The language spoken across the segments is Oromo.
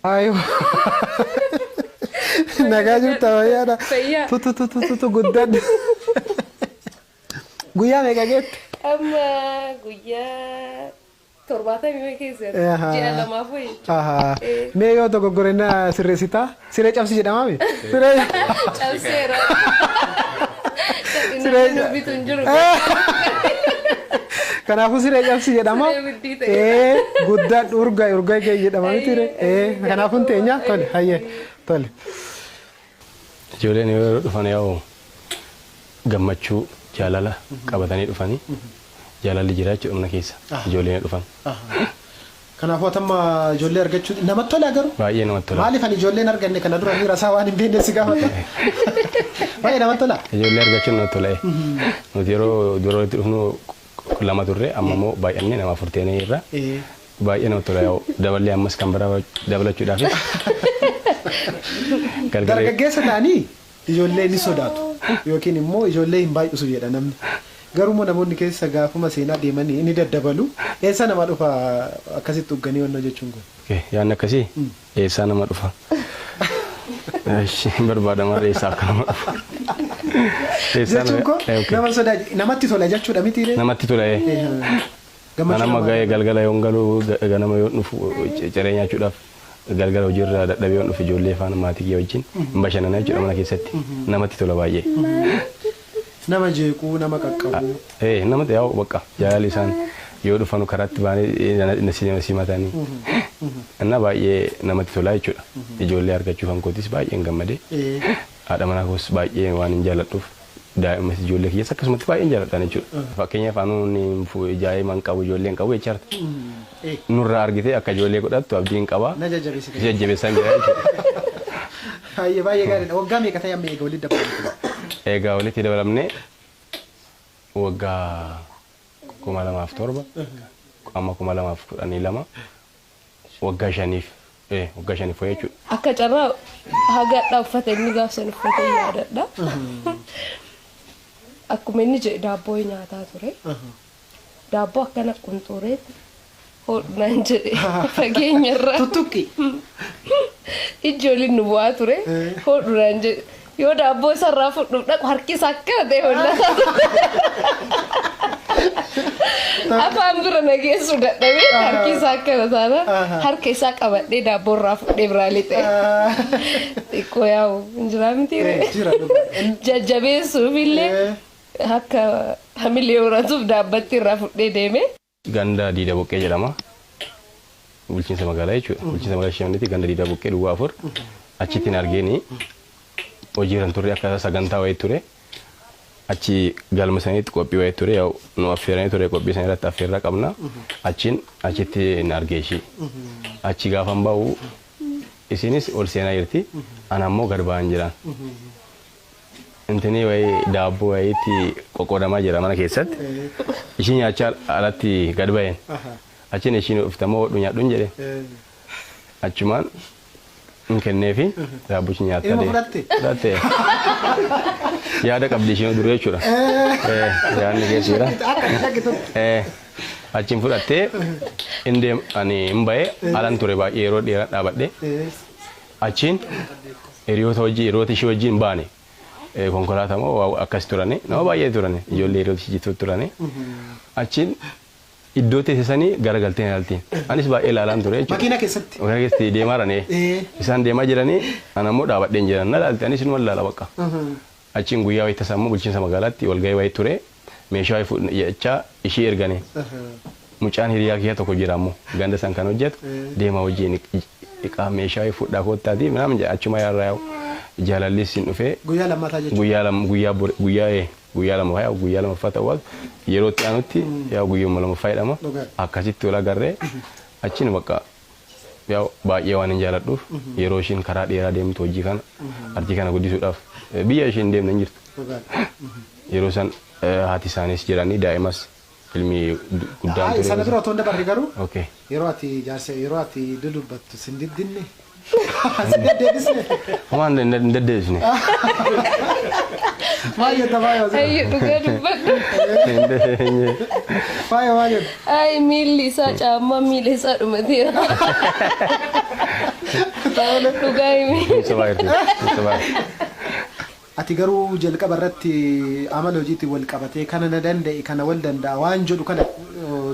Ayo. Nagaa jirta wayyaadha. Tu guddan. Guyyaa meeqa geette? Amma guyyaa 70 keessa ji'a lamaaf wayii. Mee yoo dogoggorina sirreessitaa? Siree cabsi jedhamaa mi? Siree cabseera. Siree bituun jiru. Kanaafuu siree cabsi jedhama. Guddaan urgaa kee jedhama miti ree. Kanaafuu teenya tole hayyee tole. Ijoolleen yoo dhufan yaa'u gammachuu jaalala qabatanii dhufanii jaalalli jira jechuudha mana keessa ijoolleen dhufan. Kanaafuu atamma ijoollee argachuu namatti tola garuu. Baay'ee namatti tola. Maaliif ani ijoolleen arganne kana dura rasaa waan hin beekne si gaafata. Baay'ee namatti tola. Ijoollee argachuun namatti tola. Nuti yeroo dura itti dhufnu lama turre amma immoo baay'annee nama furteenee irra baay'ee namatti tola yaa'u daballee ammas kan biraa dabalachuudhaaf. Dargaggeessa ta'anii ijoollee ni sodaatu yookiin immoo ijoollee hin baay'isu jedha namni. Garuu namoonni keessa gaafuma seenaa deemanii ni daddabalu. Eessa nama dhufa akkasitti ugganii wannoo jechuun kun? Yaanni akkasii eessaa nama dhufa? Barbaadamaa eessaa akka nama dhufa? Jechuun kun nama sodaa namatti tola jechuudha miti? Namatti tola. Ganama gahee galgala yoon galuu ganama yoon dhufu ciree nyaachuudhaaf galgala hojiirra dadhabee yoon dhufu ijoollee faana maatii kee wajjin bashannanaa jechuudha mana keessatti namatti tola baay'ee. Nama jeequu nama qaqqabu. Namatti yaa'u bakka jaalalli isaan yoo dhufanu karaatti baanee nasi simatanii. Inna baay'ee namatti tola jechuudha. Ijoollee argachuu kan kootis baay'een gammadee. Haadha manaa koos baay'ee waan hin jaalladhuuf daa'immas ijoollee kiyyaas akkasumatti baay'een jaalladhaan jechuudha. Fakkeenyaaf anuun daa'imman qabu ijoolleen qabu jechaarta. Nurraa argitee akka ijoollee godhattu abdiin qabaa. Na jajjabeessite. Jajjabeessan jira jechuudha. Baay'ee gaariidha. Waggaa meeqa ta'e amma eega walitti dabalamte? Egaa walitti dabalamnee waggaa 2007 amma 2012 waggaa 5 waggaa 5 fooyyee jechuudha. Akka carraa hagadhaa uffata inni gaafsan uffata yaadadha. Akkuma inni jedhe daabboo nyaataa ture. Daabboo akkana qunxuree hodhaan jedhe fageenyarraa. Tuttuqqi. Ijoolleen nu bu'aa ture hodhaan jedhe. Yoo daabboo isarraa fudhuuf dhaqu harki isaa akkana ta'e hollata. Afaan bira nageessu dadhabee harki isaa akkana taana harka isaa qabadhee daabboo irraa fudhee biraa lixe. Xiqqoo yaa'u hin jiraa miti jajjabeessuuf illee akka hamilee horatuuf daabbatti irraa fudhee deeme. Ganda Diida Boqqee jedhama. Bulchiinsa magaalaa jechuudha. Bulchiinsa magaalaa Shaaminitti ganda Diida Boqqee duwwaa 4 achitti argeeni. Hojiirran turre akka sagantaa wayii ture achi galma saniitti qophii wayii ture yaa'u nu affeeranii ture qophii sana irratti affeerraa qabna achitti hin argee ishii achi gaafan ba'u isinis ol seenaa jirti ana ammoo gad ba'an jiran intini wayii daabboo wayiitti qoqqoodamaa jira mana keessatti ishii nyaachaa alatti gad ba'een achiin ishiin uftamoo nyaadhuun jedhe achumaan kenneefi daabbuchi nyaatta fudhatte yaada qabdi isheen duree jechuudha. Yaadni geessudha. Achiin fudhattee ani hin ba'ee alan ture baay'ee yeroo dheeraa dhaabadhe achiin hiriyoota ishee wajjin baane konkolaataa moo akkas turane nama baay'ee turane ijoollee hiriyoota ishee jitu turane achiin iddoo teessisanii garagaltee ilaaltiin. Anis baay'ee ilaalaan ture jechuudha. Makiina keessatti. Makiina keessatti deemaa jiranii. Isaan deemaa jiranii ana immoo dhaabadheen jiran. Na ilaalti anis inuma ilaala bakka. Achiin guyyaa wayii tasaa immoo bulchiinsa magaalaatti walgahii wayii ture. Meeshaa wayii jechaa ishee ergane. Mucaan hiriyaa kiyya tokko jira ammoo ganda san kan hojjetu deemaa wajjin dhiqaa meeshaa wayii fudhaa koottaati minam achuma yaarraa yaa'u jaalallis hin dhufee. Guyyaa lammataa jechuudha. Guyyaa lamaffaa ta'uu yeroo itti aanutti yaa guyyuma lamaffaa jedhama akkasitti wal agarree achiin bakka yaa baay'ee waan hin jaaladhuuf yeroo ishiin karaa dheeraa deemtu hojii kana artii kana guddisuudhaaf biyya ishiin deemna hin jirtu yeroo san haati isaanis jiranii daa'imas ilmi guddaan ture. Sana dura otoo hin dabarre garuu yeroo ati dudubbattu sin diddinne. Waan hin deddeebisne. Ayo dhugaa dubbadhu. Ay miilli isaa caammaa miila isaa dhumateera. Dhugaa himi. Ati garuu jalqaba irratti amala hojiitti wal qabatee kana na danda'e kana wal danda'a waan jedhu kana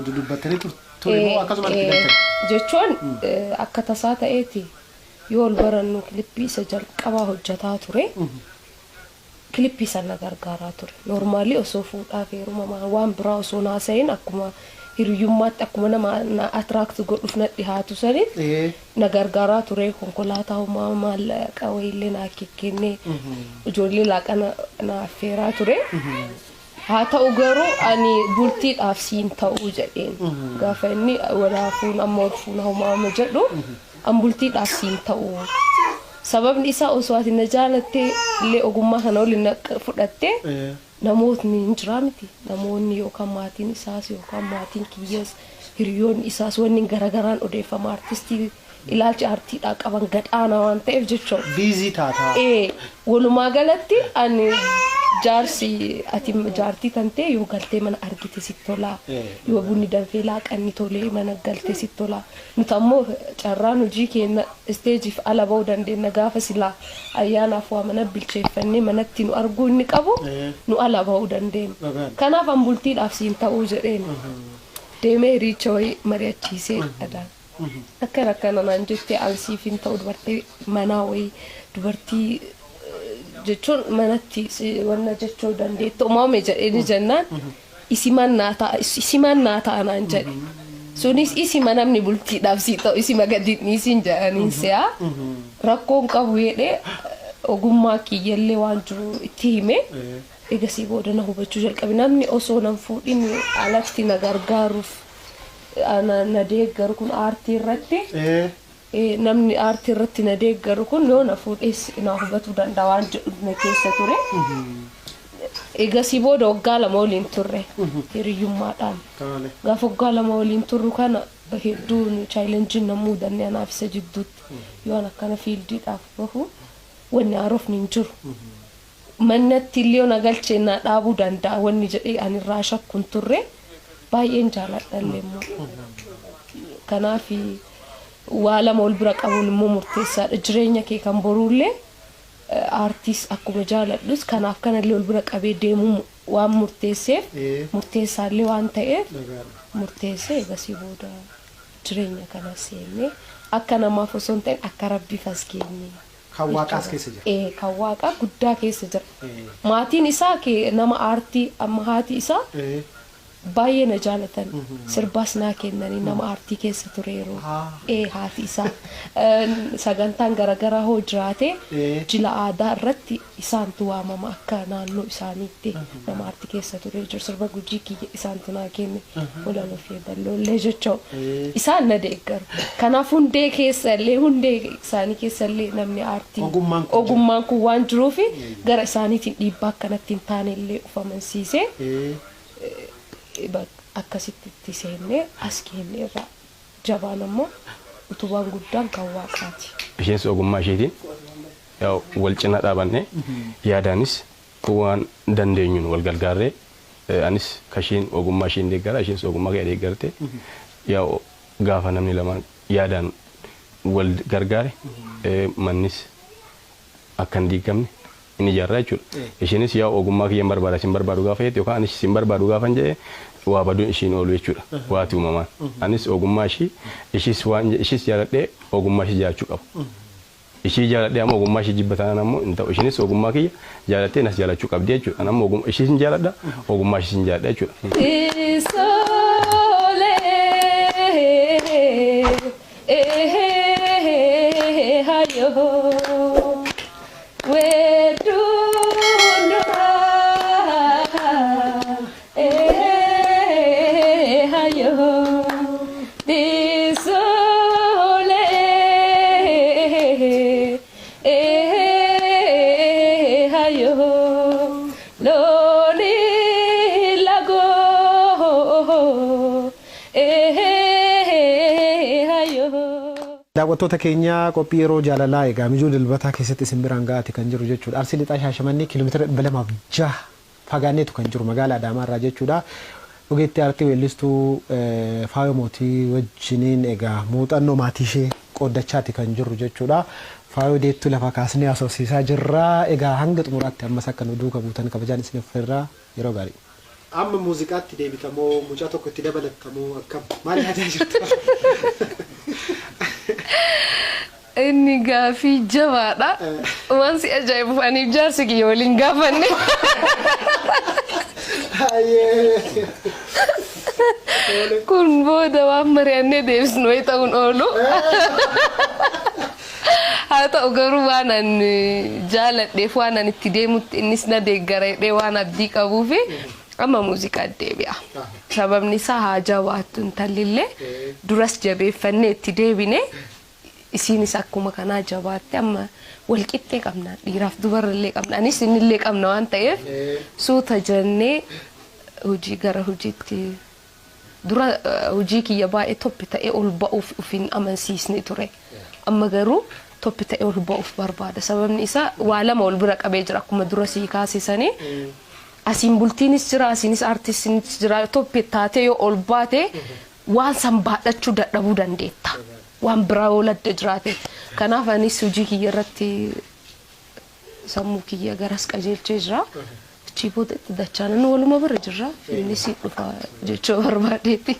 dubbattanii ture moo akkasuma itti galtan? Jechuun akka tasaa ta'eeti yoo ol barannu kilippii isa jalqabaa hojjetaa ture. Kilippii sana gargaaraa ture. Normaalii osoo fuudhaaf heerumamaa waan biraa osoo naasayin akkuma hiriyummaatti akkuma nama na attract godhuuf na dhihaatu saniif na gargaaraa ture. Konkolaataa homaa maallaqa wayiillee naa kennee ijoollee laaqana na affeeraa ture. Haa ta'u garuu ani bultiidhaaf siin ta'uu jedheen gaafa inni walaafuun amma olfuun homaa jedhu an bultiidhaaf siin ta'uu. Sababni isaa osoo ati na jaalattee illee ogummaa kana waliin fudhattee namootni hin jiraa miti. Namoonni yookaan maatiin isaas yookaan maatiin kiyyaas hiriyoonni isaas wanni garagaraan odeeffama artistii ilaalcha aartiidhaa qaban gadhaana waan ta'eef jechuudha. Biizii taataa. Walumaa galatti ani jaarsi ati jaartii tantee yoo galtee mana argite sitti tolaa yoo bunni danfee laaqanni tolee mana galtee sitti tolaa nuti ammoo carraan hojii keenya isteejiif ala ba'uu dandeenya gaafa silaa ayyaanaaf waa mana bilcheeffannee manatti nu arguu inni qabu nu ala ba'uu dandeenya kanaaf an bultiidhaaf siin ta'uu jedheen deemee hiricha wayii mari'achiisee adaan akkana naan jettee ansiif hin ta'u dubartii manaa wayii dubartii jechuun manatti wanna jechuu dandeettu uumame jedhee jennaan isiman naa ta'anaan jedhe sunis isima namni bultiidhaaf si ta'u isima gaddiin isin jedhaniin se'a rakkoon qabu jedhee ogummaa kiyyallee waan jiru itti hime egasii booda na hubachuu jalqabe namni osoo nan fuudhin alatti na gargaaruuf na deeggaru kun aartii irratti namni aartii irratti na deeggaru kun yoo na fuudhees na hubachuu danda'a waan jedhu keessa ture. Egasii booda waggaa lama waliin turre hiriyyummaadhaan. Gaafa waggaa lama waliin turru kana hedduun chaalenjiin na muudannee anaaf isa jidduutti yoo akkana fiildiidhaaf bahu wanni haarofni hin jiru. Mannatti illee na galchee na dhaabuu danda'a wanni jedhee ani irraa shakkuun turre baay'een jaaladhallee immoo. Kanaaf waa lama wal bira qabuun immoo murteessaadha. Jireenya kee kan boruullee aartiis akkuma jaaladhus kanaaf kanallee wal bira qabee deemuu waan murteesseef murteessaallee waan ta'eef murteessee egasii booda jireenya kana seennee akka namaaf osoo hin ta'in akka rabbiif as keenye. Kan waaqaas keessa jira. Kan waaqaa guddaa keessa jira. Maatiin isaa nama aartii amma haati isaa baay'ee na jaalatan sirbaas naa kennanii nama aartii keessa tureeru haati isaa sagantaan garaagaraa hoo jiraate jila aadaa irratti isaantu waamama akka naannoo isaaniitti nama aartii keessa turee jiru sirba gujii kiyya isaantu naa kenne walaloo fi dallollee jechuudha isaan na deeggaru kanaaf hundee keessallee hundee isaanii keessallee namni aartii ogummaan kun waan jiruufi gara isaaniitiin dhiibbaa akkanatti hin taanellee ufamansiisee akkasitti itti seennee as keenne irraa jabaan ammoo utubaan guddaan kan waaqaati. Isheenis ogummaa isheetiin wal cina dhaabannee yaadaanis waan dandeenyuun wal gargaarree anis kashiin ogummaa isheen deeggara isheenis ogummaa kee deeggarte gaafa namni lamaan yaadaan wal gargaare mannis akka hin diigamne inni ijaarraa jechuudha. Isheenis ogummaa kiyyan barbaada isin barbaadu gaafa jette yookaan anis isin barbaadu gaafa jedhee waa baduun ishiin oolu jechuudha. Waati uumamaan. Anis ogummaa ishis jaaladhee ogummaa ishii jaalachuu qabu. Ishii jaaladhee amma ogummaa ishii jibbataan ammoo hin ta'u. Ishiinis ogummaa kiyya jaaladhee nas jaalachuu qabdi jechuudha. Ani ammoo ishii hin jaaladha ogummaa ishii hin jaaladha jechuudha. Daawwattoota keenya qophii yeroo jaalalaa egaa mijuu dilbataa keessatti isin biraan ga'aati kan jiru jechuudha. Arsii lixaa Shaashamannee kiiloomeetira 206 fagaanneetu kan jiru magaalaa Adaamaa irraa jechuudha. Ogeettii aartii weellistuu Faayoo Mootii wajjiniin egaa muuxannoo maatii ishee qooddachaati kan jirru jechuudha. Faayoo deettuu lafa kaasnee haasofsiisaa jirra. Egaa hanga xumuraatti ammas akka nu duukaa buutan kabajaan isiniif irraa yeroo gaarii. Amma muuziqaatti deebitamoo mucaa tokko itti dabalattamoo akkam maal yaadaa jirtu? Inni gaafii jabaadha. Waan si ajaa'ibu ani jaarsi kiyya waliin gaafanne. Kun booda waan mari'annee deebisnu wayi ta'uun oolu. Haa ta'u garuu waan ani jaaladheef waan ani itti deemutti innis na deeggareedhee waan abdii qabuufi amma muuziqaa deebi'a. Sababni isaa haa jabaattu intallillee duras jabeeffannee itti deebine isiinis akkuma kanaa jabaatte amma walqixxee qabna dhiiraaf dubarallee qabna anis innillee qabna waan ta'eef suuta jennee hojii gara hojiitti dura hojii kiyya baay'ee toppi ta'ee ol ba'uuf ufin amansiisne ture. Amma garuu toppi ta'ee ol ba'uuf barbaada. Sababni isaa waa lama ol bira qabee jira akkuma dura sii kaasisanii. Asiin bultiinis jira asiinis aartistiinis jira toppi taatee yoo ol baate waan san baadhachuu dadhabuu dandeetta. Waan biraa ooladde jiraate. Kanaaf anis hojii kiyya irratti sammuu kiyya garas qajeelchee jira. Achii booda itti dachaan waluma bira jirra. Innis dhufa jechuu barbaadeeti.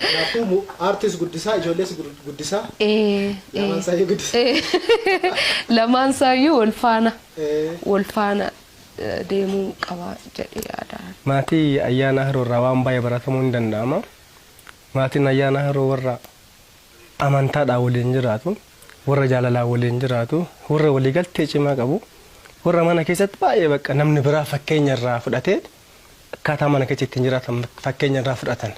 Kanaafuu aartist guddisaa ijoollees guddisaa lamaan saayyuu guddisaa. Lamaan saayyuu wal faana deemuu qaba jedhee yaada. Maatii ayyaana Haroorraa waan baay'ee baratamuu hin danda'ama. Maatiin ayyaana Haroo warra amantaadhaan waliin jiraatu, warra jaalalaan waliin jiraatu, warra waliigaltee cimaa qabu, warra mana keessatti baay'ee bakka namni biraa fakkeenya irraa fudhatee akkaataa mana keessatti ittiin jiraatan fakkeenya irraa fudhatan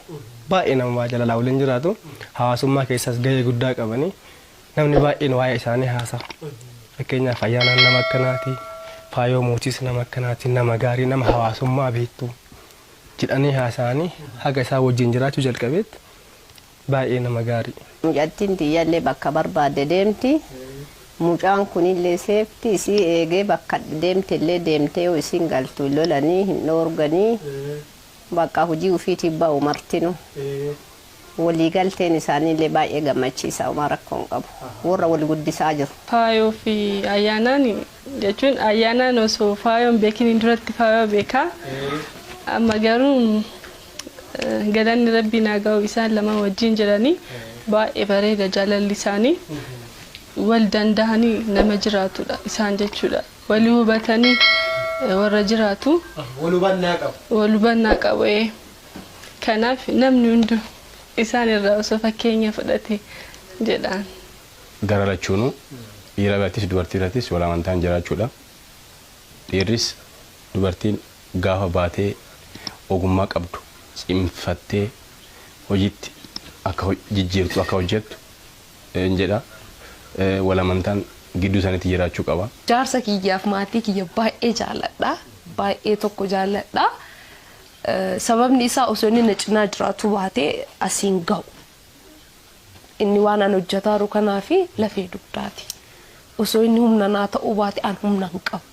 baay'ee nama jaalalaan waliin jiraatu hawaasummaa keessas gahee guddaa qabanii namni baay'een waa'ee isaanii haasa'a. Fakkeenyaaf ayyaanaan nama akkanaati, faayoo mootiis nama akkanaati, nama gaarii nama hawaasummaa beektu jedhanii haasa'anii haga isaa wajjin jiraachuu jalqabeetti baay'ee nama gaarii. Mucattiin tiyyaallee bakka barbaadde deemti. Mucaan kunillee seefti isii eegee bakka deemtellee deemtee yoo isin galtu lolanii hin dhoorganii bakka hojii ofiitii ba'u martinu. Waliigalteen isaaniillee baay'ee gammachiisa uma rakkoon qabu. Warra wal guddisaa jiru. Faayoo fi ayyaanaan jechuun ayyaanaan osoo faayoon beekin duratti faayoo beekaa. Amma garuu galanni rabbii naa ga'u isaan lama wajjin jiranii baay'ee bareeda jaalalli isaanii wal danda'anii nama jiraatudha isaan jechuudha. Walii hubatanii warra jiraatu. Wal hubannaa qabu. Kanaaf namni hundu isaan irraa osoo fakkeenya fudhate jedhaan. Gara lachuunu dhiira birattis dubartii birattis wal amantaan jiraachuudha. Dhiirris dubartiin gaafa baatee ogummaa qabdu cimfattee hojiitti akka jijjiirtu akka hojjettu jedha. Wal amantaan gidduu isaaniitti jiraachuu qaba. Jaarsa kiyyaaf maatii kiyya baay'ee jaalladha. Baay'ee tokko jaalladha. Sababni isaa osoo inni na cinaa jiraatu baatee asiin ga'u. Inni waan an hojjetaa jiru kanaaf lafee dugdaati. Osoo inni humna naa ta'uu baate an humna hin qabu.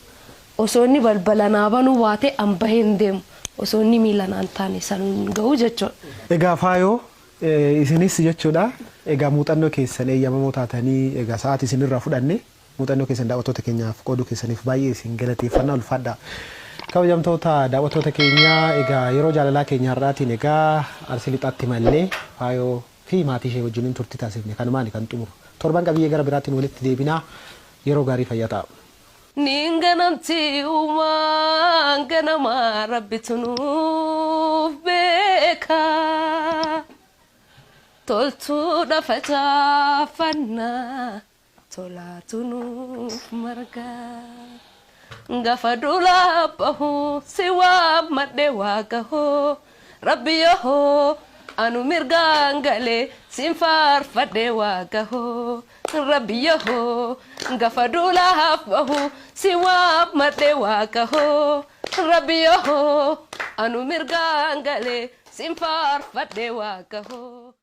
Osoo inni balbala naa banuu baate an bahee hin deemu. Osoo inni miila naan taane sanuun ga'u jechuudha. Egaa faayoo isinis jechuudha. Egaa muuxannoo keessan eeyyamamoo taatanii egaa sa'aatii isinirraa fudhanne muuxannoo keessan daawwattoota keenyaaf qooduu keessaniif baay'ee isin galateeffannaa ulfaadha. Kabajamtoota daawwattoota keenyaa egaa yeroo jaalalaa keenya har'aatiin egaa arsii lixaatti mallee faayoo fi maatii ishee wajjin turtii taasifne kanumaan kan xumuru. Torban qabiyyee gara biraatiin walitti deebinaa yeroo gaarii fayyaa ta'a. Ninganamti uumaan ganamaa rabbitu nuuf beekaa. Toltuudha facaafannaa tolaatu nuuf margaa. Gaafa duulaa bahuu si waammadhe waaqahoo rabbi yahoo anu mirgaan galee siin faarfadhe waaqahoo rabbi yahoo. Gaafa duulaa bahuu si waammadhe waaqahoo rabbi yahoo anu mirgaan galee siin faarfadhe waaqahoo.